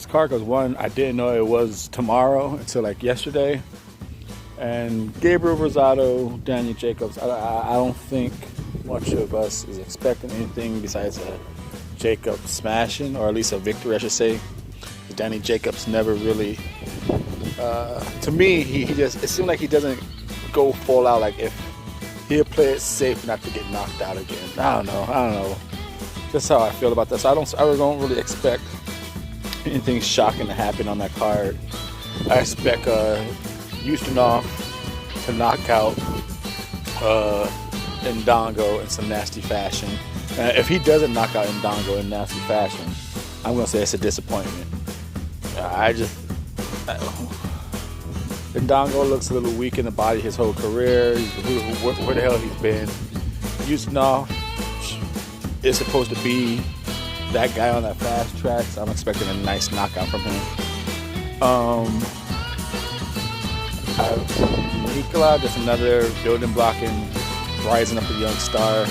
card because, one, I didn't know it was tomorrow until like yesterday. And Gabriel Rosado, Daniel Jacobs, I don't think much of us is expecting anything besides a Jacob smashing, or at least a victory, I should say. Danny Jacobs never really, to me, it seemed like he doesn't go full out. Like, if he'll play it safe not to get knocked out again. I don't know. That's how I feel about this. I don't really expect anything shocking to happen on that card. I expect Ustinov to knock out Ndongo in some nasty fashion. If he doesn't knock out Ndongo in nasty fashion, I'm going to say it's a disappointment. Ndongo looks a little weak in the body his whole career. Where the hell he's been. Ustinov is supposed to be that guy on that fast track, so I'm expecting a nice knockout from him. Nikola, just another building block and rising up a young star.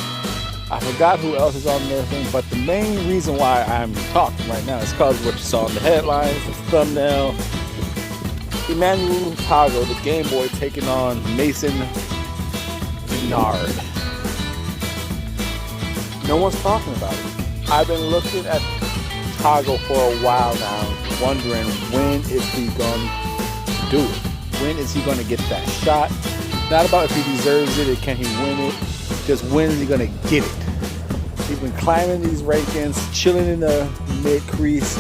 I forgot who else is on their thing, but the main reason why I'm talking right now is because of what you saw in the headlines, the thumbnail. Emmanuel Tagoe, the Game Boy, taking on Mason Menard. No one's talking about it. I've been looking at Tagoe for a while now, wondering when is he going to do it? When is he going to get that shot? Not about if he deserves it or can he win it. Just when is he going to get it? He's been climbing these rankings, chilling in the mid-crease,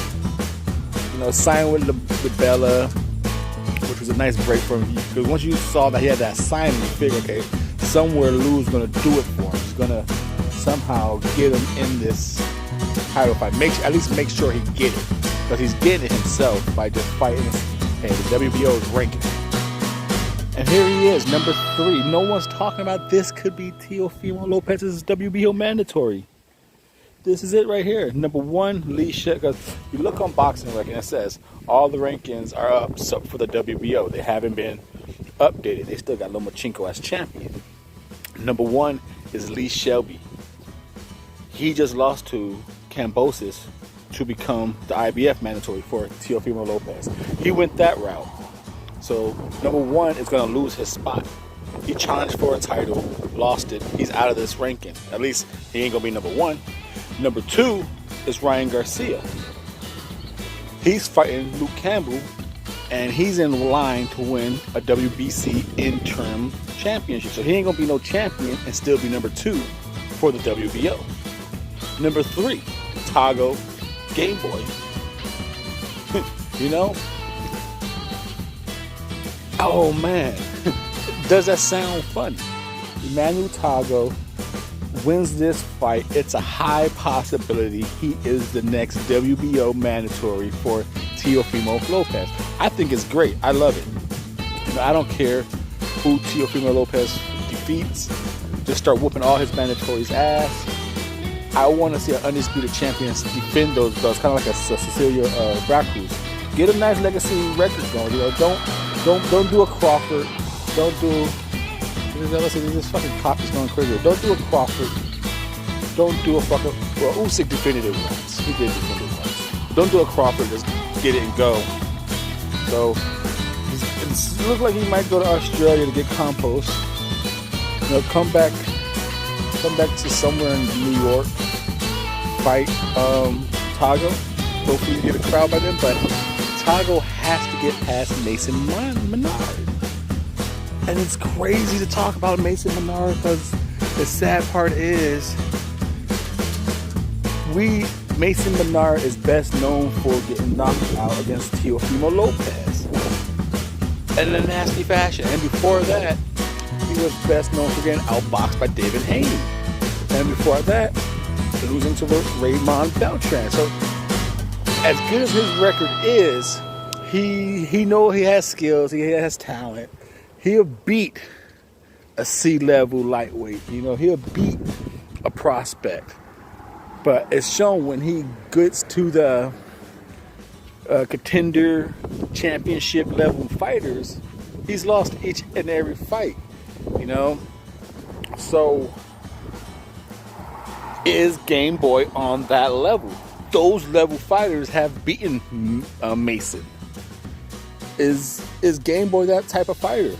signing with the Bella, which was a nice break for him. Because once you saw that he had that sign, you figure, okay, somewhere Lou's going to do it for him. He's going to somehow get him in this title fight. At least make sure he get it. Because he's getting it himself by just fighting the WBO's ranking. And here he is, number 3. No one's talking about this. Could be Teofimo Lopez's WBO mandatory. This is it right here. Number 1, Lee Shep. Because you look on Boxing Rec and it says all the rankings are up for the WBO. They haven't been updated. They still got Lomachenko as champion. Number 1 is Lee Shelby. He just lost to Kambosos to become the IBF mandatory for Teofimo Lopez. He went that route. So, number 1 is going to lose his spot. He challenged for a title, lost it. He's out of this ranking. At least he ain't going to be number 1. Number 2 is Ryan Garcia. He's fighting Luke Campbell, and he's in line to win a WBC interim championship. So he ain't going to be no champion and still be number 2 for the WBO. Number 3, Tagoe, Game Boy. Oh man, does that sound funny? Emmanuel Tagoe wins this fight. It's a high possibility he is the next WBO mandatory for Teofimo Lopez. I think it's great. I love it. I don't care who Teofimo Lopez defeats. Just start whooping all his mandatories' ass. I want to see an undisputed champion defend those belts, kind of like a Cecilia Brakus. Get a nice legacy record going. Don't do a Crawford. Don't do. This fucking cop is going crazy. Don't do a Crawford. Don't do a fucking. Well, Usyk defended it once. He did defend it once. Don't do a Crawford. Just get it and go. So it looks like he might go to Australia to get compost. Come back to somewhere in New York. Fight Tagoe. Hopefully you get a crowd by then, but Tagoe has to get past Mason Menard. And it's crazy to talk about Mason Menard because the sad part is Mason Menard is best known for getting knocked out against Teofimo Lopez in a nasty fashion. And before that, he was best known for getting outboxed by David Haney. And before that, losing to Raymond Beltran. So as good as his record is, he knows he has skills, he has talent. He'll beat a C-level lightweight. He'll beat a prospect. But it's shown when he gets to the contender championship level fighters, he's lost each and every fight. So is Game Boy on that level? those level fighters have beaten Mason. Is Game Boy that type of fighter?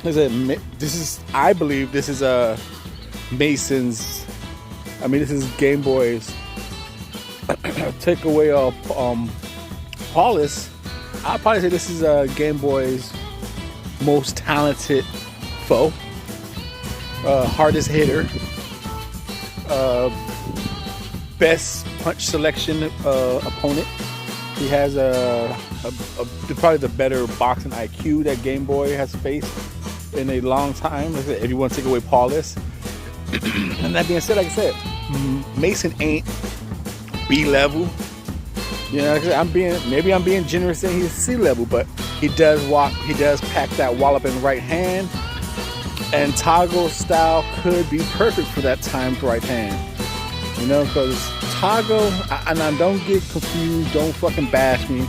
I believe this is Mason's. I mean, this is Game Boy's. Take away Paulus. I'd probably say this is Game Boy's most talented foe, hardest hitter, best punch selection opponent. He has probably the better boxing IQ that Game Boy has faced in a long time. If you want to take away Paulus, and that being said, like I said, Mason ain't B level. You know, I'm being generous saying he's C level, but he does pack that wallop in right hand, and Tagoe's style could be perfect for that timed right hand. You know, because Tagoe, and I don't get confused, don't fucking bash me.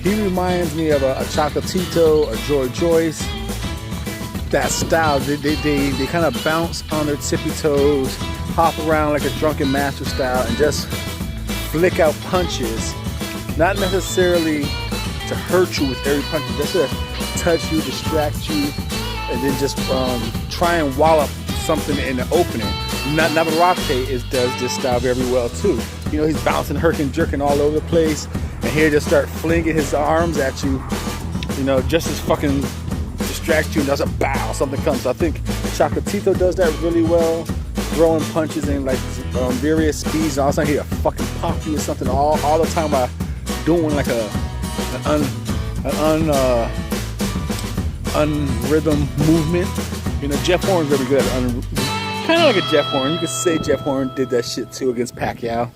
He reminds me of a Chocolatito or Joy Joyce. That style, they kind of bounce on their tippy toes, hop around like a drunken master style, and just flick out punches. Not necessarily to hurt you with every punch, just to touch you, distract you, and then just try and wallop something in the opening. Navarrete does this style very well too. You know, he's bouncing, herking, jerking all over the place, and here just start flinging his arms at you. You know, just as fucking distract you, and does a bow, something comes. So I think Chocolatito does that really well, throwing punches in like various speeds, and all of a sudden he'll fucking pop you or something all the time by doing like an unrhythm movement. You know, Jeff Horn's very good at kind of like a Jeff Horn. You could say Jeff Horn did that shit too against Pacquiao.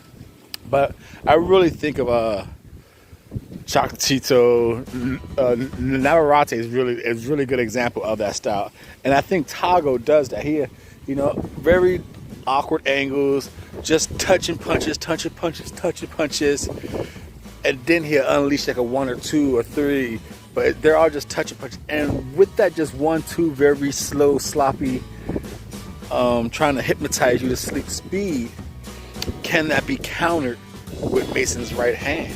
But I really think of Chocolatito, Navarrete is really good example of that style. And I think Tagoe does that. He, you know, very awkward angles, just touching punches, and then he'll unleash like a 1 or 2 or 3, but they're all just touching punches. And with that just 1, 2 very slow, sloppy, trying to hypnotize you to sleep speed, can that be countered with Mason's right hand?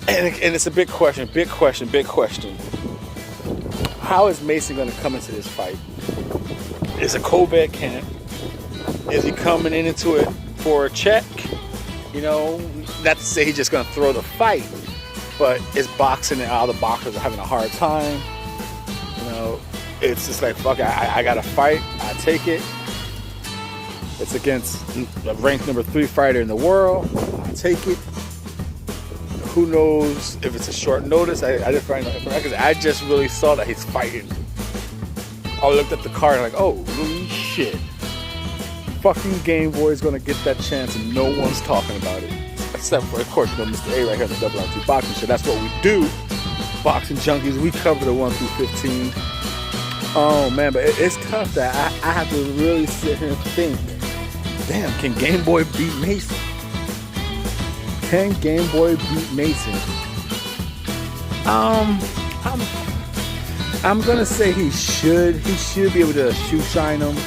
And it's a big question. How is Mason going to come into this fight? Is a co-vet camp? Is he coming into it for a check? You know, not to say he's just going to throw the fight, but is boxing and all the boxers are having a hard time. You know, it's just like, fuck it, I got to fight. I take it. It's against the ranked number 3 fighter in the world. I take it. Who knows if it's a short notice? I just really saw that he's fighting. I looked at the card and like, oh, holy shit. Fucking Game Boy is going to get that chance and no one's talking about it. Except for, of course, you know, Mr.A right here on the Double R2 Boxing Show. That's what we do. Boxing junkies, we cover the 1 through 15. Oh, man, but it's tough that I have to really sit here and think, damn, can Game Boy beat Mason? Can Game Boy beat Mason? I'm gonna say he should. He should be able to shoe shine him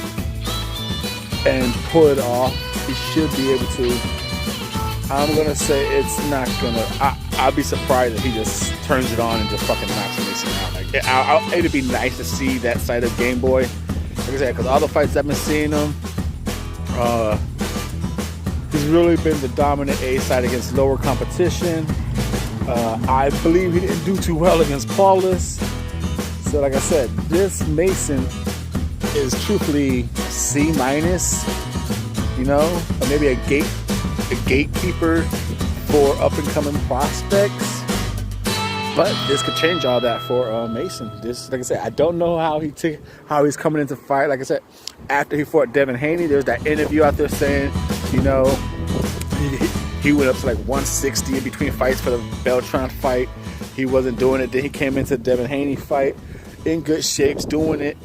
and pull it off. He should be able to. I'm gonna say it's not gonna. I'll be surprised if he just turns it on and just fucking knocks Mason out. Like, it'd be nice to see that side of Game Boy. Like I said, because all the fights I've been seeing him, he's really been the dominant A side against lower competition. I believe he didn't do too well against Paulus. So like I said, this Mason is truthfully C-, you know, or maybe a gatekeeper for up-and-coming prospects. But this could change all that for Mason. This, like I said, I don't know how he's coming into fight. Like I said, after he fought Devin Haney, there's that interview out there saying, you know, he went up to like 160 in between fights for the Beltran fight. He wasn't doing it. Then he came into the Devin Haney fight in good shapes, doing it,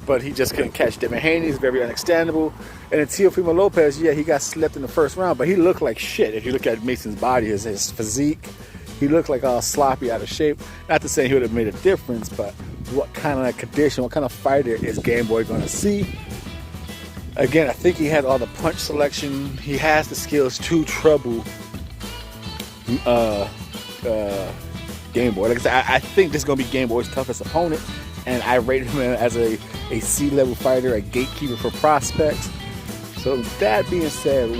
but he just couldn't catch Devin Haney. He's very understandable. And then Teofimo Lopez, yeah, he got slept in the first round, but he looked like shit. If you look at Mason's body, his physique, he looked like all sloppy, out of shape. Not to say he would have made a difference, but what kind of condition, what kind of fighter is Game Boy going to see? Again, I think he has all the punch selection. He has the skills to trouble Game Boy. Like I said, I think this is going to be Game Boy's toughest opponent, and I rate him as a C-level fighter, a gatekeeper for prospects. So that being said,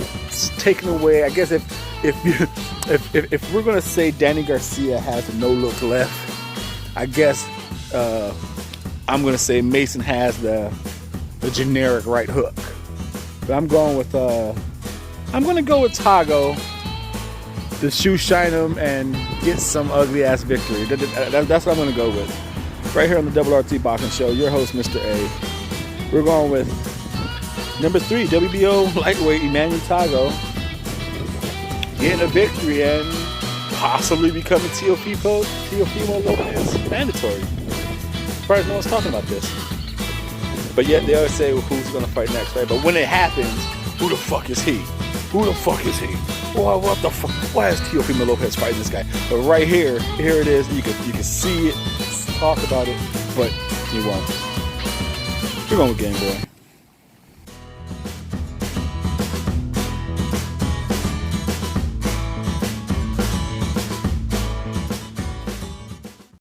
taking away, I guess if we're going to say Danny Garcia has a no look left, I guess I'm going to say Mason has the generic right hook. But I'm going with Tagoe to shoe shine him and get some ugly ass victory. That's what I'm going to go with. Right here on the Double RT Boxing Show, your host, Mr.A. We're going with number 3, WBO lightweight Emmanuel Tagoe getting a victory and possibly becoming Teofimo Lopez mandatory. Probably no one's talking about this. But yet they always say, well, who's going to fight next, right? But when it happens, who the fuck is he? Who the fuck is he? Well, what the fuck? Why is Teofimo Lopez fighting this guy? But right here it is. You can see it, talk about it, but you won't. We're going with Game Boy.